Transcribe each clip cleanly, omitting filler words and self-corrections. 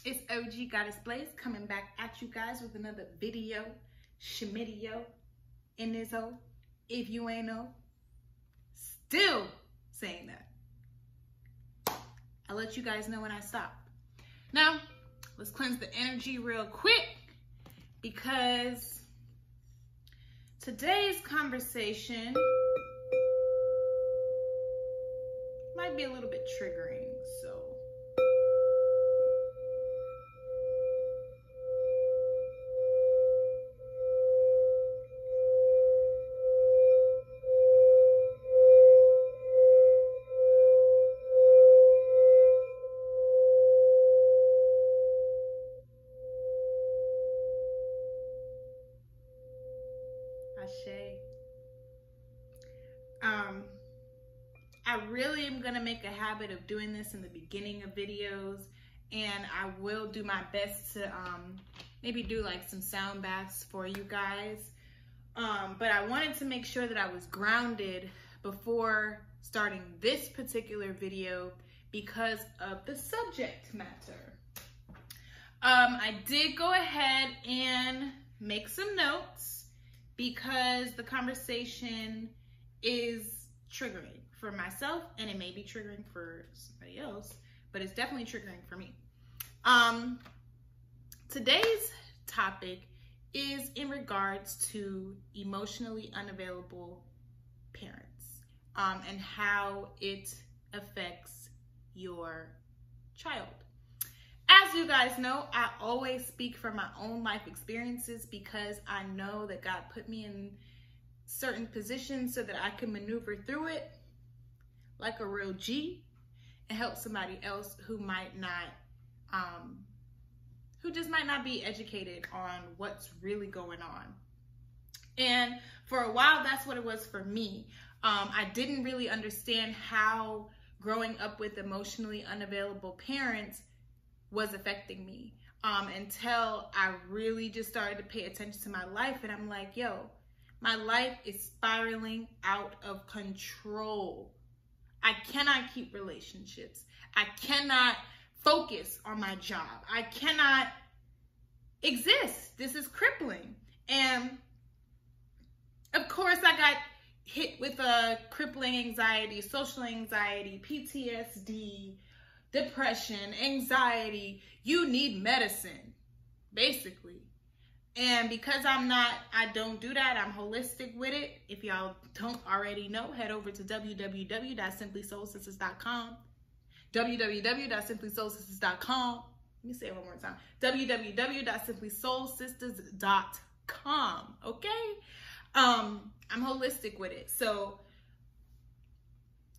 It's OG Goddess Blaze coming back at you guys with another video, shmidio, in this hole. If you ain't know, still saying that. I'll let you guys know when I stop. Now, let's cleanse the energy real quick because today's conversation might be a little bit triggering, so. I really am gonna make a habit of doing this in the beginning of videos, and I will do my best to maybe do like some sound baths for you guys. But I wanted to make sure that I was grounded before starting this particular video because of the subject matter. I did go ahead and make some notes because the conversation is triggering for myself, and it may be triggering for somebody else, but it's definitely triggering for me. Today's topic is in regards to emotionally unavailable parents, and how it affects your child. As you guys know, I always speak from my own life experiences because I know that God put me in certain positions so that I can maneuver through it like a real G and help somebody else who might not, who just might not be educated on what's really going on. And for a while, that's what it was for me. I didn't really understand how growing up with emotionally unavailable parents was affecting me until I really just started to pay attention to my life. And I'm like, yo, my life is spiraling out of control. I cannot keep relationships. I cannot focus on my job. I cannot exist. This is crippling. And of course, I got hit with a crippling anxiety, social anxiety, PTSD, depression, anxiety. You need medicine, basically. And because I don't do that, I'm holistic with it. If y'all don't already know, head over to www.simplysoulsisters.com. www.simplysoulsisters.com. Let me say it one more time. www.simplysoulsisters.com. Okay? I'm holistic with it. So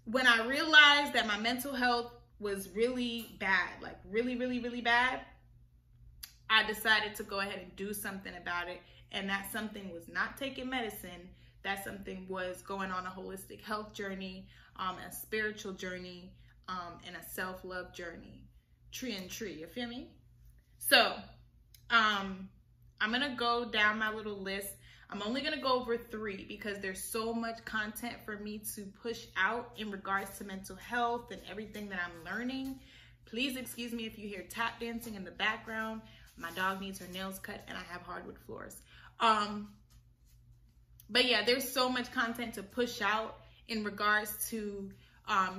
when I realized that my mental health was really bad, like really, really, really bad, I decided to go ahead and do something about it. And that something was not taking medicine. That something was going on a holistic health journey, a spiritual journey, and a self-love journey. Tree, you feel me? So, I'm gonna go down my little list. I'm only gonna go over 3 because there's so much content for me to push out in regards to mental health and everything that I'm learning. Please excuse me if you hear tap dancing in the background. My dog needs her nails cut and I have hardwood floors. But yeah, there's so much content to push out in regards to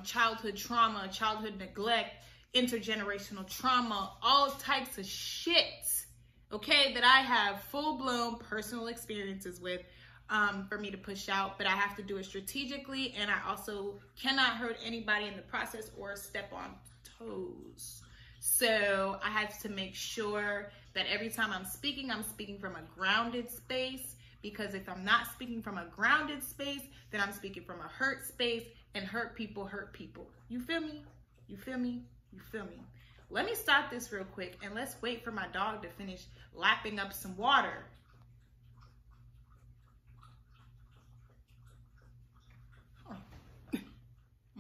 childhood trauma, childhood neglect, intergenerational trauma, all types of shit, okay, that I have full-blown personal experiences with for me to push out, but I have to do it strategically, and I also cannot hurt anybody in the process or step on toes. So I have to make sure that every time I'm speaking from a grounded space, because if I'm not speaking from a grounded space, then I'm speaking from a hurt space, and hurt people hurt people. You feel me? You feel me? You feel me? Let me stop this real quick and let's wait for my dog to finish lapping up some water. Oh.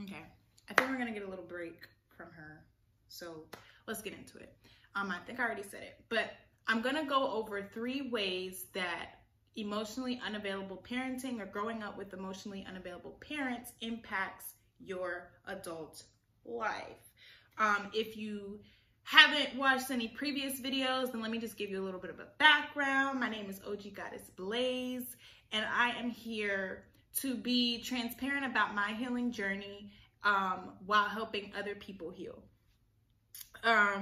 Okay, I think we're gonna get a little break from her. So let's get into it. I think I already said it, but I'm gonna go over 3 ways that emotionally unavailable parenting or growing up with emotionally unavailable parents impacts your adult life. If you haven't watched any previous videos, then let me just give you a little bit of a background. My name is OG Goddess Blaze, and I am here to be transparent about my healing journey while helping other people heal. I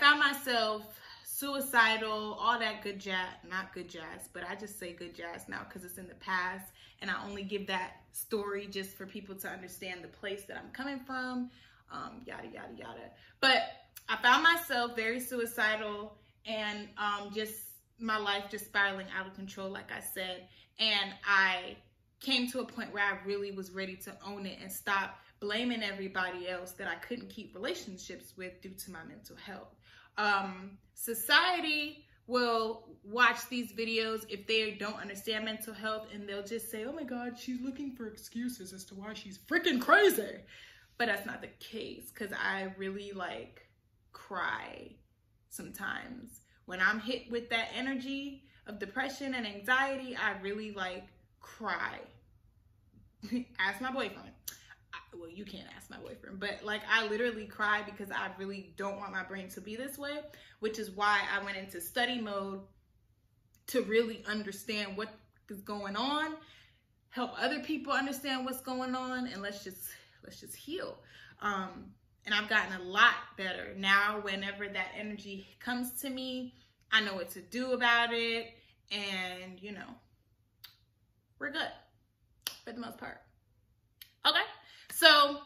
found myself suicidal, all that good jazz, not good jazz, but I just say good jazz now because it's in the past, and I only give that story just for people to understand the place that I'm coming from, yada, yada, yada. But I found myself very suicidal and just my life just spiraling out of control, like I said, and I came to a point where I really was ready to own it and stop blaming everybody else that I couldn't keep relationships with due to my mental health. Society will watch these videos if they don't understand mental health, and they'll just say, oh my God, she's looking for excuses as to why she's freaking crazy. But that's not the case, because I really like cry sometimes. When I'm hit with that energy of depression and anxiety, I really like cry. Ask my boyfriend. Well, you can't ask my boyfriend, but like I literally cry because I really don't want my brain to be this way, which is why I went into study mode to really understand what is going on, help other people understand what's going on, and let's just heal. And I've gotten a lot better now. Whenever that energy comes to me, I know what to do about it, and you know, we're good for the most part. Okay. So,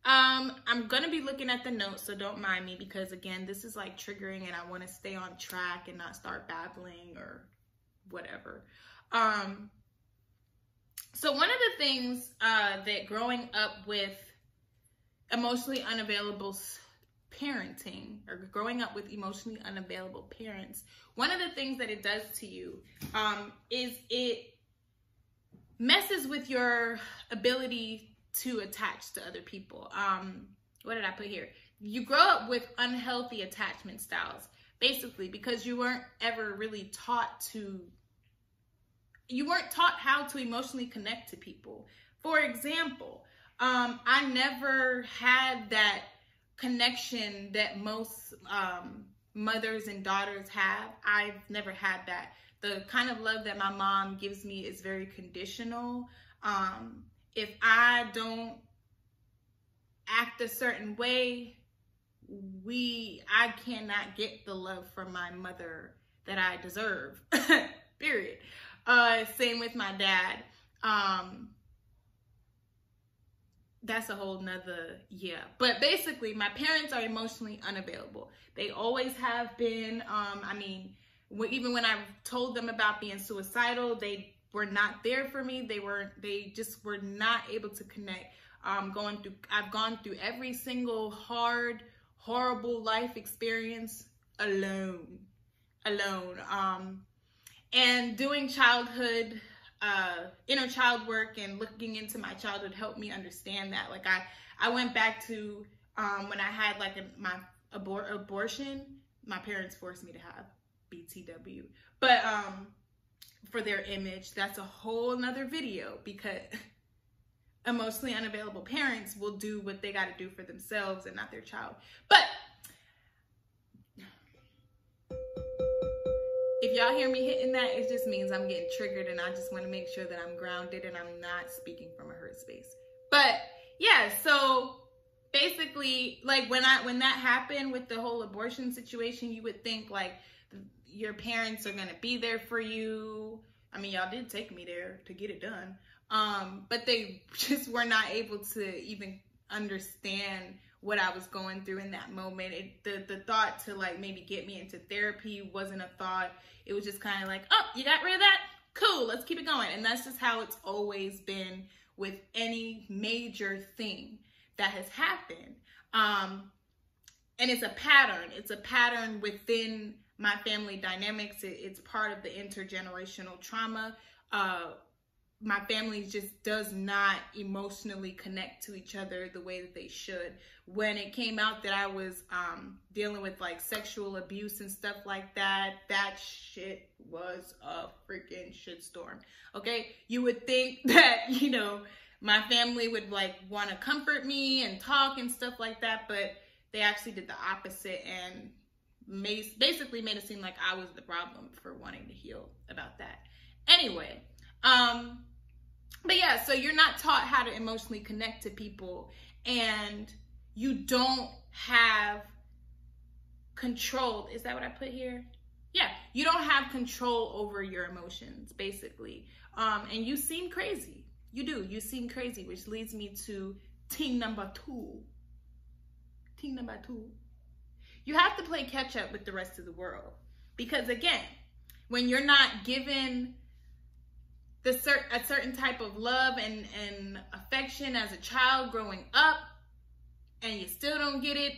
I'm going to be looking at the notes, so don't mind me, because again, this is like triggering and I want to stay on track and not start babbling or whatever. So one of the things that growing up with emotionally unavailable parenting, or growing up with emotionally unavailable parents, one of the things that it does to you is it messes with your ability to attach to other people. What did I put here? You grow up with unhealthy attachment styles, basically, because you weren't ever really taught how to emotionally connect to people. For example, I never had that connection that most mothers and daughters have. I've never had that. The kind of love that my mom gives me is very conditional. If I don't act a certain way, I cannot get the love from my mother that I deserve, period. Same with my dad. That's a whole nother, yeah. But basically, my parents are emotionally unavailable. They always have been. I mean, even when I told them about being suicidal, they were not there for me. They just were not able to connect. I've gone through every single hard, horrible life experience alone. And doing childhood, inner child work and looking into my childhood helped me understand that. Like I went back to when I had like my abortion. My parents forced me to have BTW, but for their image, that's a whole nother video, because emotionally unavailable parents will do what they got to do for themselves and not their child. But if y'all hear me hitting that, it just means I'm getting triggered, and I just want to make sure that I'm grounded and I'm not speaking from a hurt space. But yeah, so basically, like when that happened with the whole abortion situation, you would think like your parents are gonna be there for you. I mean, y'all did take me there to get it done, but they just were not able to even understand what I was going through in that moment. The thought to like maybe get me into therapy wasn't a thought. It was just kind of like, oh, you got rid of that? Cool, let's keep it going. And that's just how it's always been with any major thing that has happened. And it's a pattern. It's a pattern within my family dynamics. It's part of the intergenerational trauma. My family just does not emotionally connect to each other the way that they should. When it came out that I was dealing with like sexual abuse and stuff like that, that shit was a freaking shitstorm. Okay, you would think that, my family would like want to comfort me and talk and stuff like that, but they actually did the opposite and basically made it seem like I was the problem for wanting to heal about that. Anyway, but yeah, so you're not taught how to emotionally connect to people, and you don't have control. Is that what I put here? Yeah, you don't have control over your emotions, basically. And you seem crazy. You do. You seem crazy, which leads me to thing number two. Thing number two. You have to play catch up with the rest of the world. Because again, when you're not given a certain type of love and affection as a child growing up, and you still don't get it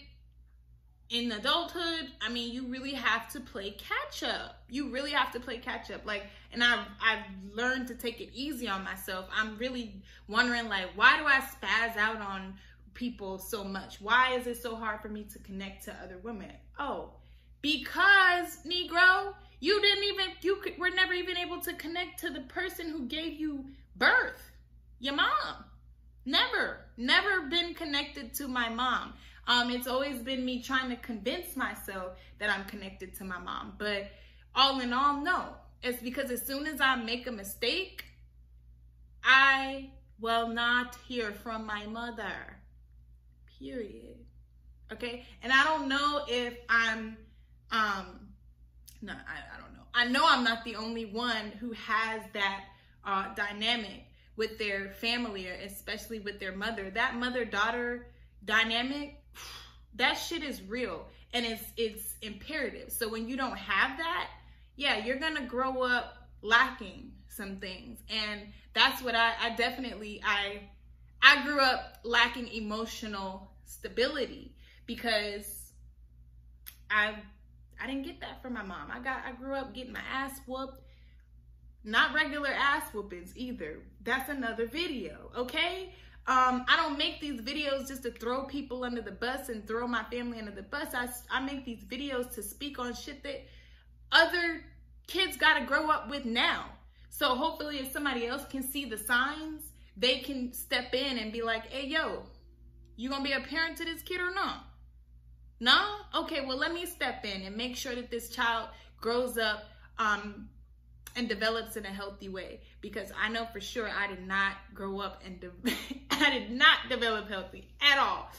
in adulthood, I mean, you really have to play catch up. You really have to play catch up. Like, and I've learned to take it easy on myself. I'm really wondering, like, why do I spaz out on people so much? Why is it so hard for me to connect to other women? Oh, because, Negro, you were never even able to connect to the person who gave you birth, your mom. Never been connected to my mom. It's always been me trying to convince myself that I'm connected to my mom. But all in all, no. It's because as soon as I make a mistake, I will not hear from my mother. Period. Okay? And I don't know if I'm, no, I don't know. I know I'm not the only one who has that dynamic with their family, or especially with their mother. That mother-daughter dynamic, that shit is real, and it's imperative. So when you don't have that, yeah, you're gonna grow up lacking some things. And that's what I definitely grew up lacking emotional stability, because I didn't get that from my mom. I grew up getting my ass whooped. Not regular ass whoopings either. That's another video, okay? I don't make these videos just to throw people under the bus and throw my family under the bus. I make these videos to speak on shit that other kids gotta grow up with now. So hopefully if somebody else can see the signs, they can step in and be like, hey, yo, you gonna be a parent to this kid or not? No? Okay, well, let me step in and make sure that this child grows up and develops in a healthy way, because I know for sure I did not grow up and I did not develop healthy at all.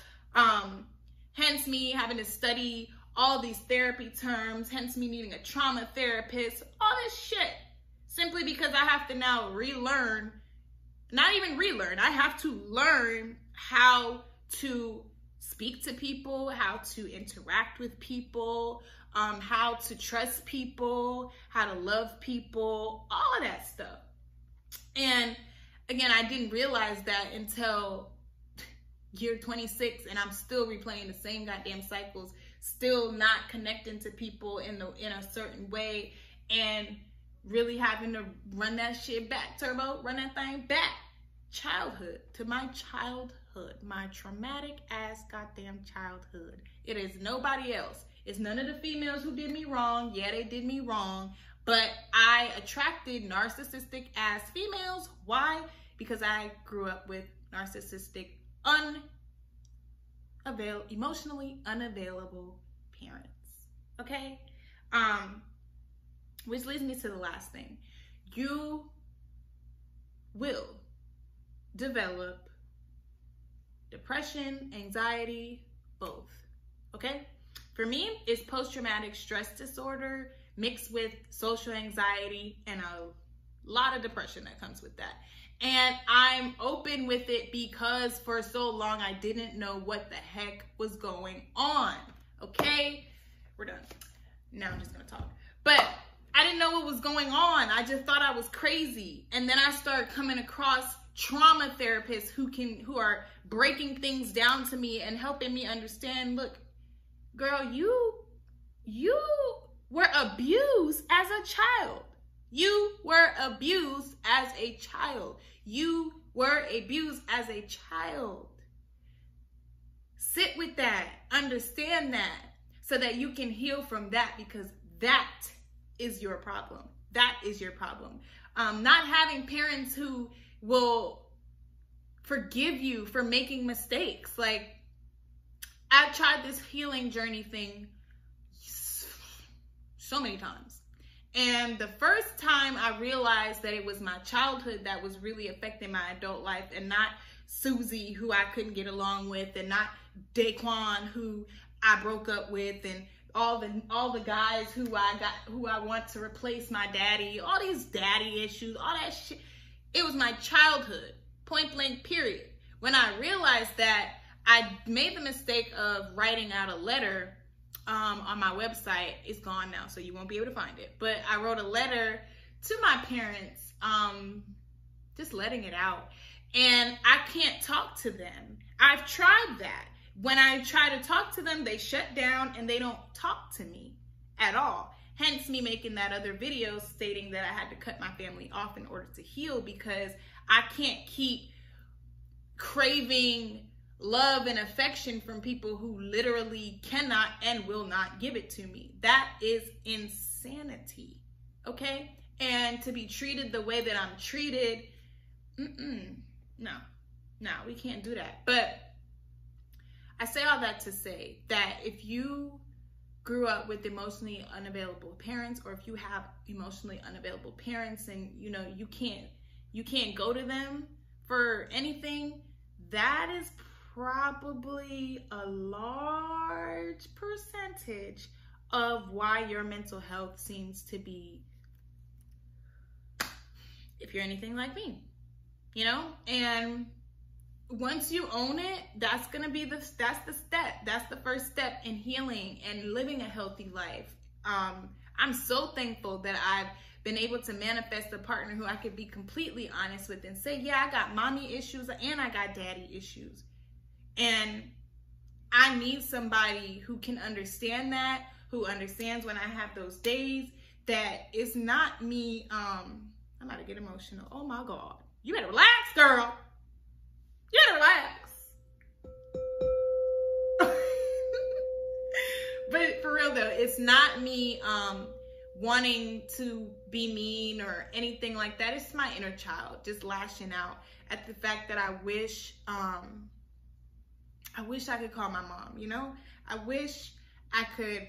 Hence me having to study all these therapy terms, hence me needing a trauma therapist, all this shit, simply because I have to now relearn, not even relearn, I have to learn how to speak to people, how to interact with people, how to trust people, how to love people, all of that stuff. And again, I didn't realize that until year 26, and I'm still replaying the same goddamn cycles, still not connecting to people in a certain way, and really having to run that shit back, Turbo, run that thing back. Childhood, to my childhood, my traumatic ass goddamn childhood. It is nobody else. It's none of the females who did me wrong. Yeah, they did me wrong. But I attracted narcissistic ass females. Why? Because I grew up with narcissistic, emotionally unavailable parents. Okay? Which leads me to the last thing. You will develop depression, anxiety, both. Okay? For me, it's post-traumatic stress disorder mixed with social anxiety and a lot of depression that comes with that. And I'm open with it because for so long I didn't know what the heck was going on. Okay? We're done. Now I'm just gonna talk. But I didn't know what was going on. I just thought I was crazy. And then I started coming across trauma therapists who are breaking things down to me and helping me understand, look, girl, you were abused as a child. You were abused as a child. You were abused as a child. Sit with that. Understand that so that you can heal from that, because that is your problem. That is your problem. Not having parents who will forgive you for making mistakes. Like, I've tried this healing journey thing so many times. And the first time I realized that it was my childhood that was really affecting my adult life, and not Susie, who I couldn't get along with, and not Daquan, who I broke up with, and all the guys who I want to replace my daddy, all these daddy issues, all that shit. It was my childhood, point blank, period. When I realized that, I made the mistake of writing out a letter on my website. It's gone now, so you won't be able to find it. But I wrote a letter to my parents, just letting it out. And I can't talk to them. I've tried that. When I try to talk to them, they shut down and they don't talk to me at all. Hence me making that other video stating that I had to cut my family off in order to heal, because I can't keep craving love and affection from people who literally cannot and will not give it to me. That is insanity, okay? And to be treated the way that I'm treated, no, we can't do that. But I say all that to say that if you grew up with emotionally unavailable parents, or if you have emotionally unavailable parents and you can't go to them for anything, that is probably a large percentage of why your mental health seems to be, if you're anything like me, and once you own it, that's the step. That's the first step in healing and living a healthy life. I'm so thankful that I've been able to manifest a partner who I could be completely honest with and say, yeah, I got mommy issues and I got daddy issues. And I need somebody who can understand that, who understands when I have those days, that it's not me. I'm about to get emotional. Oh my God. You better relax, girl. You better relax. But for real though, it's not me wanting to be mean or anything like that. It's my inner child just lashing out at the fact that I wish I could call my mom, I wish I could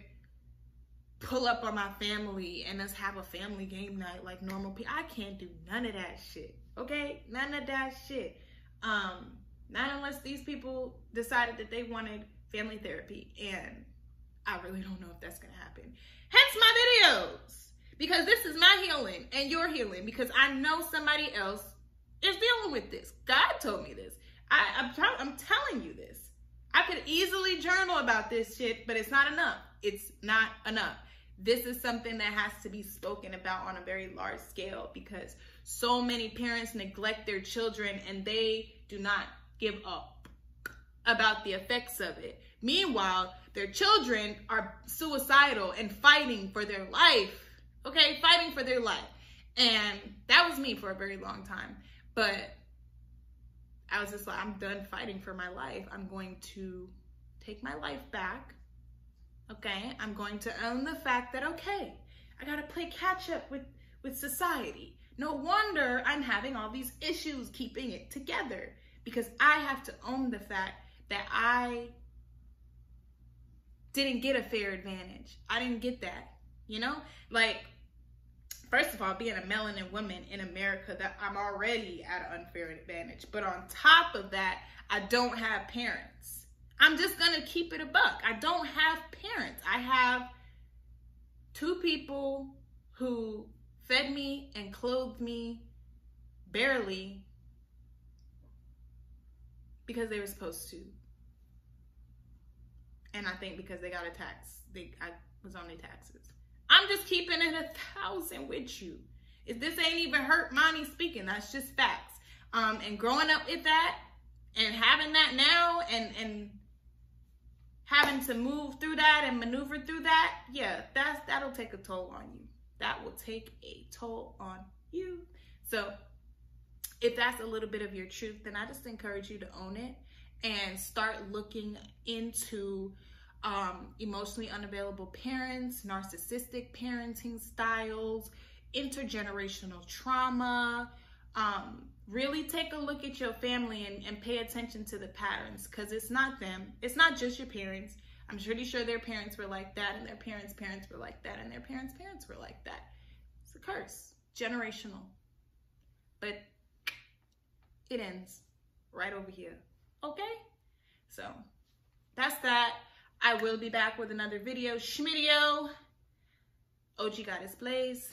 pull up on my family and us have a family game night like normal people. I can't do none of that shit, okay? None of that shit. Not unless these people decided that they wanted family therapy, and I really don't know if that's gonna happen. Hence my videos, because this is my healing and your healing, because I know somebody else is dealing with this. God told me this. I'm telling you this. I could easily journal about this shit, but it's not enough. It's not enough. This is something that has to be spoken about on a very large scale, because so many parents neglect their children and they do not give up about the effects of it. Meanwhile, their children are suicidal and fighting for their life, okay? Fighting for their life. And that was me for a very long time. But I was just like, I'm done fighting for my life. I'm going to take my life back, okay? I'm going to own the fact that, okay, I gotta play catch up with society. No wonder I'm having all these issues keeping it together, because I have to own the fact that I didn't get a fair advantage. I didn't get that, Like, first of all, being a melanin woman in America, that I'm already at an unfair advantage. But on top of that, I don't have parents. I'm just gonna keep it a buck. I don't have parents. I have two people who fed me and clothed me barely because they were supposed to. And I think because they got a tax, I was on their taxes. I'm just keeping it 1,000 with you. If this ain't even hurt mommy speaking, that's just facts. And growing up with that and having that now and having to move through that and maneuver through that, yeah, that'll take a toll on you. That will take a toll on you. So if that's a little bit of your truth, then I just encourage you to own it and start looking into emotionally unavailable parents, narcissistic parenting styles, intergenerational trauma, really take a look at your family and pay attention to the patterns, because it's not them. It's not just your parents. I'm pretty sure their parents were like that, and their parents' parents were like that, and their parents' parents were like that. It's a curse, generational. But it ends right over here, okay? So that's that. I will be back with another video. Schmidio. OG Goddess Blaze.